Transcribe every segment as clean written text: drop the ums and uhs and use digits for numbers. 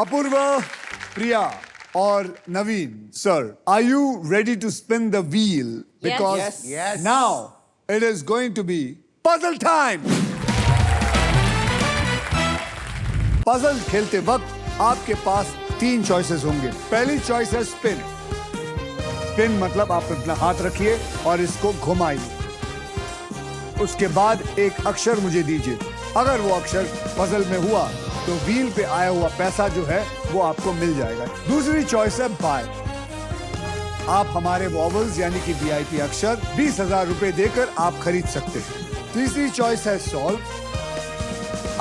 Apurva, Priya और Naveen, sir, are you ready to spin the wheel? Because Yes. now it is going to be puzzle time. Puzzle खेलते वक्त आपके पास 3 choices होंगे। पहली choice है spin. Spin मतलब आप अपना हाथ रखिए और इसको घुमाइए। उसके बाद एक अक्षर मुझे दीजिए। अगर वो अक्षर पजल में हुआ तो व्हील पे आया हुआ पैसा जो है वो आपको मिल जाएगा। दूसरी चॉइस है बाय। आप हमारे वॉवल्स यानी कि वीआईपी अक्षर 20,000 रुपए देकर आप खरीद सकते हैं। तीसरी चॉइस है सॉल्व।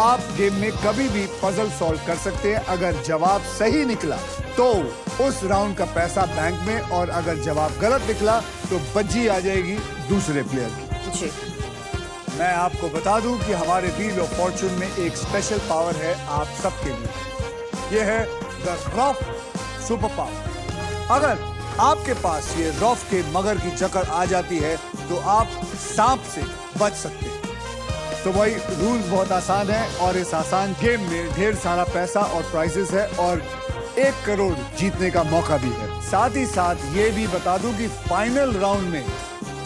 आप गेम में कभी भी पजल सॉल्व कर सकते हैं। अगर जवाब सही निकला तो उस राउंड का पैसा बैंक में, और अगर जवाब गलत निकला तो बज्जी आ जाएगी दूसरे प्लेयर की। जी। मैं आपको बता दूं कि हमारे व्हील ऑफ फॉर्चून में एक स्पेशल पावर है आप सबके लिए। यह है द रॉफ सुपर पावर। अगर आपके पास ये रॉफ के मगर की जकड़ आ जाती है तो आप सांप से बच सकते हैं। तो भाई रूल्स बहुत आसान है और इस आसान गेम में ढेर सारा पैसा और प्राइजेस है और 1 करोड़ जीतने का मौका भी है। साथ ही साथ ये भी बता दूं कि फाइनल राउंड में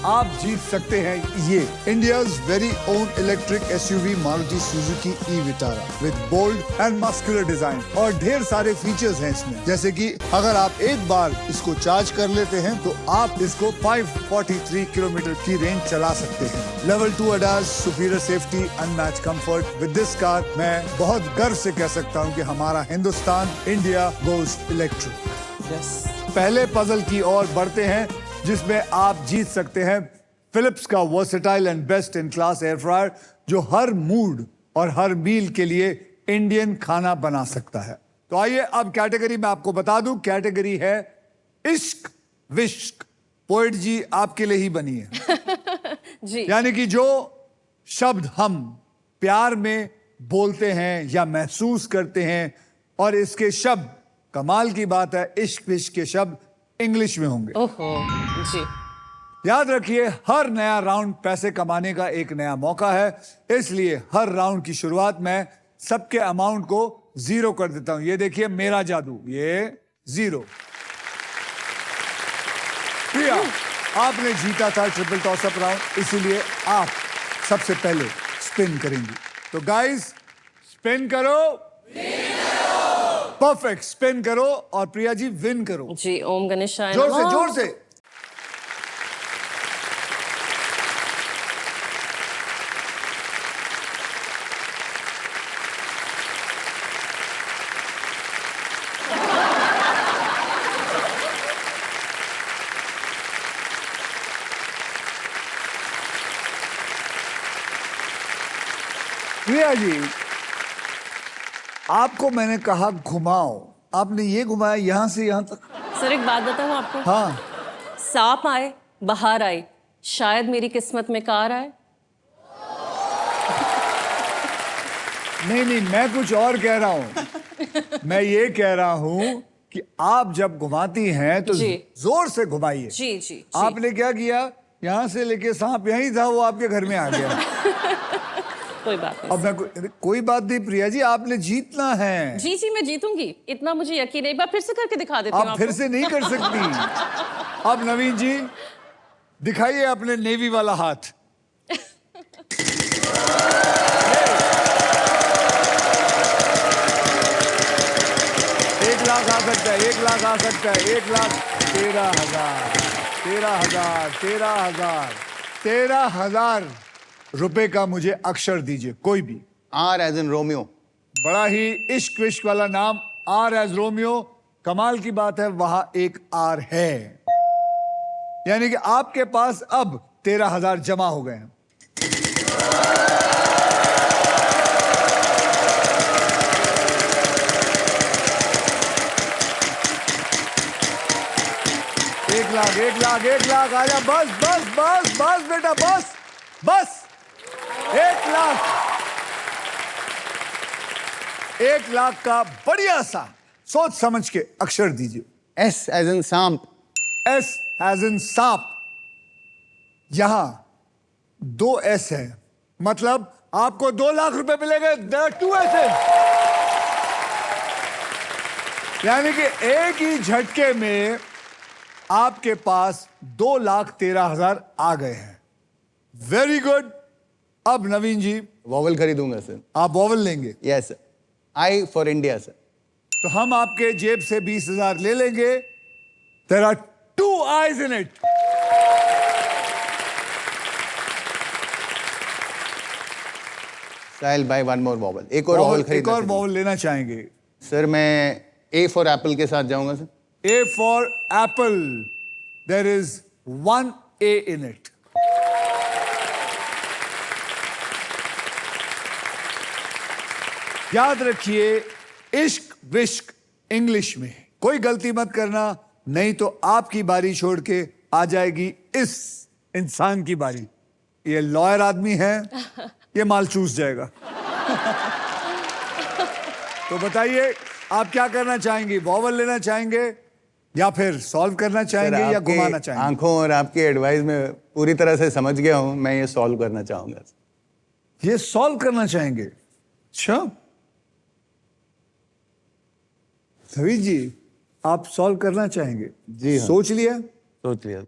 आप जीत सकते हैं ये India's very own electric SUV Maruti Suzuki e Vitara with bold and muscular design, और ढेर सारे फीचर्स हैं इसमें, जैसे कि अगर आप एक बार इसको चार्ज कर लेते हैं तो आप इसको 543 किलोमीटर की रेंज चला सकते हैं। Level 2 ADAS, superior safety, unmatch comfort. With this car मैं बहुत गर्व से कह सकता हूँ कि हमारा हिंदुस्तान, इंडिया गोज इलेक्ट्रिक। पहले पजल की ओर बढ़ते हैं जिसमें आप जीत सकते हैं फिलिप्स का versatile and best in class air fryer, जो हर मूड और हर मील के लिए इंडियन खाना बना सकता है। तो आइए अब कैटेगरी में आपको बता दूं, कैटेगरी है इश्क विश्क। पोएट जी आपके लिए ही बनी है। जी। यानी कि जो शब्द हम प्यार में बोलते हैं या महसूस करते हैं, और इसके शब्द, कमाल की बात है, इश्क विश्क के शब्द इंग्लिश में होंगे। ओहो। जी। याद रखिए, हर नया राउंड पैसे कमाने का एक नया मौका है, इसलिए हर राउंड की शुरुआत में सबके अमाउंट को 0 कर देता हूं। ये देखिए मेरा जादू, ये 0। प्रिया, आपने जीता था ट्रिपल टॉस अप राउंड, इसीलिए आप सबसे पहले स्पिन करेंगी। तो गाइस, स्पिन करो। परफेक्ट, स्पिन करो और प्रिया जी विन करो। जी। ओम गणेशाय जोर से, नमः। जोर से। प्रिया जी, आपको मैंने कहा घुमाओ, आपने ये घुमाया यहां से यहां तक। सर एक बात बताऊं आपको? हाँ। सांप आए, बाहर आए, शायद मेरी किस्मत में कार आए। नहीं नहीं, मैं कुछ और कह रहा हूं। मैं ये कह रहा हूं कि आप जब घुमाती हैं तो जी। जोर से घुमाइए। जी जी जी। आपने क्या किया, यहां से लेके सांप यहीं था, वो आपके घर में आ गया। कोई बात नहीं। अब मैं कोई बात नहीं प्रिया जी, आपने जीतना है। जी जी मैं जीतूंगी, इतना मुझे यकीन है। एक बार फिर से करके दिखा देती हूँ आप फिर आपको। से नहीं कर सकती। अब नवीन जी दिखाइए अपने नेवी वाला हाथ। 1 लाख आ सकता है, 1 लाख आ सकता है, 1,13,000, 13,000 रुपए का मुझे अक्षर दीजिए, कोई भी। R as in Romeo. बड़ा ही इश्क विश्क वाला नाम, R एज रोमियो। कमाल की बात है, वहां एक R है, यानी कि आपके पास अब 13,000 जमा हो गए हैं। एक लाख आजा, बस बस बस बस बेटा, बस बस। 1 लाख का बढ़िया सा सोच समझ के अक्षर दीजिए। S as in Samp. S as in सांप। यहां 2 S है, मतलब आपको 2 लाख रुपए मिलेंगे। There are 2 S's। यानी कि एक ही झटके में आपके पास 2,13,000 आ गए हैं। Very good. अब नवीन जी, वॉवल खरीदूंगा सर। आप वॉवल लेंगे, yes sir. I for India sir. तो हम आपके जेब से 20,000 ले लेंगे। There are 2 eyes in it। I'll buy one more vowel। एक और वॉवल एक खरीदना और सर। वॉवल लेना चाहेंगे? सर मैं ए फॉर एप्पल के साथ जाऊंगा sir. A for apple, there is 1 A in it। याद रखिए, इश्क विश्क इंग्लिश में कोई गलती मत करना, नहीं तो आपकी बारी छोड़ के आ जाएगी इस इंसान की बारी। ये लॉयर आदमी है, ये माल चूस जाएगा। तो बताइए, आप क्या करना चाहेंगे? वॉवल लेना चाहेंगे या फिर सॉल्व करना चाहेंगे या आपकी घुमाना चाहेंगे? आंखों और आपकी एडवाइस में पूरी तरह से समझ गया हूं। मैं ये सॉल्व करना चाहूंगा। ये सॉल्व करना चाहेंगे? अच्छा नवीन जी, आप सॉल्व करना चाहेंगे? जी हाँ। सोच लिया? सोच लिया।